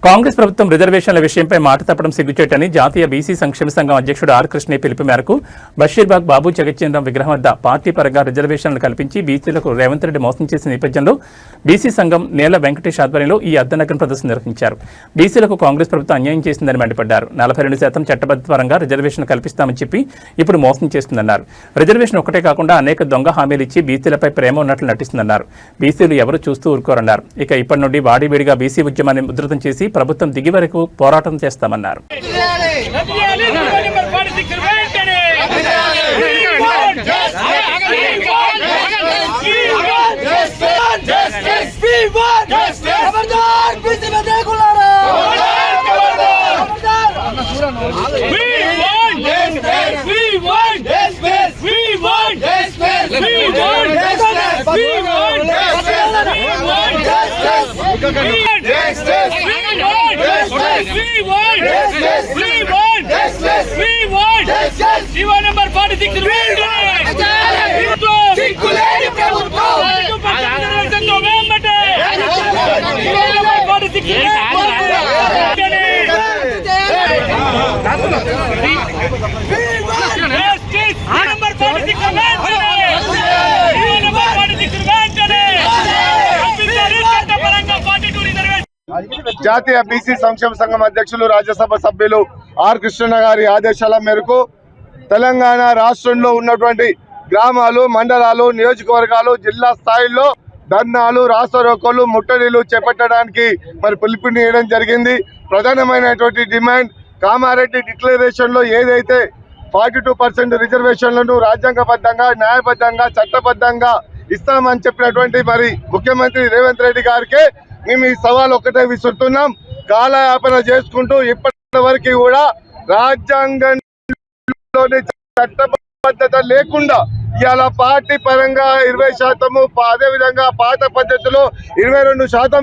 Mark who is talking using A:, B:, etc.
A: కాంగ్రెస్ ప్రభుత్వం రిజర్వేషన్ల విషయంపై మాట తప్పడం సిగ్గుచేటని జాతీయ బీసీ సంక్షేమ సంఘం అధ్యక్షుడు ఆర్ కృష్ణయ్య పిలుపు మేరకు బషీర్బాగ్ బాబు జగజ్జనరాం విగ్రహం వద్ద పార్టీ పరంగా రిజర్వేషన్లు కల్పించి బీసీలకు రేవంత్ రెడ్డి మోసం చేసిన నేపథ్యంలో బీసీ సంఘం నేల వెంకటేష్ ఆధ్వర్యంలో ఈ అర్ధనగ్న ప్రదర్శన నిర్వహించారు. బీసీలకు కాంగ్రెస్ ప్రభుత్వం అన్యాయం చేసిందని మండిపడ్డారు. 42% చట్టబద్ధ పరంగా రిజర్వేషన్ కల్పిస్తామని చెప్పి ఇప్పుడు మోసం చేస్తుందన్నారు. రిజర్వేషన్ ఒక్కటే కాకుండా అనేక దొంగ హామీలు ఇచ్చి బీసీలపై ప్రేమ ఉన్నట్లు నటిస్తుందన్నారు. బీసీలు ఎవరు చూస్తూ ఊరుకోరన్నారు. ఇక ఇప్పటి నుండి వాడివేడిగా బీసీ ఉద్యమాన్ని ఉధృతం చేసి ప్రభుత్వం దిగి వరకు పోరాటం చేస్తామన్నారు.
B: జాతీయ బీసీ సంక్షేమ సంఘం అధ్యక్షులు రాజ్యసభ సభ్యులు ఆర్ కృష్ణ గారి ఆదేశాల మేరకు తెలంగాణ రాష్ట్రంలో ఉన్నటువంటి గ్రామాలు, మండలాలు, నియోజకవర్గాలు, జిల్లా స్థాయిలో ధర్నాలు, రాస్తారోకోలు, ముట్టడిలు చేపట్టడానికి పిలుపునియడం జరిగింది. ప్రధానమైనటువంటి డిమాండ్ కామారెడ్డి డిక్లరేషన్ లో ఏదైతే 42% రిజర్వేషన్లను రాజ్యాంగబద్ధంగా, న్యాయబద్ధంగా, చట్టబద్ధంగా ఇస్తామని చెప్పినటువంటి ముఖ్యమంత్రి రేవంత్ రెడ్డి గారికి మేము ఈ సవాల్ ఒక్కటే విసురుతున్నాం. కాలయాపన చేసుకుంటూ ఇప్పటి వరకు కూడా రాజ్యాంగంలోని చట్టబద్ధత లేకుండా ఇవాళ పార్టీ పరంగా 20%, అదేవిధంగా పాత పద్ధతిలో 22%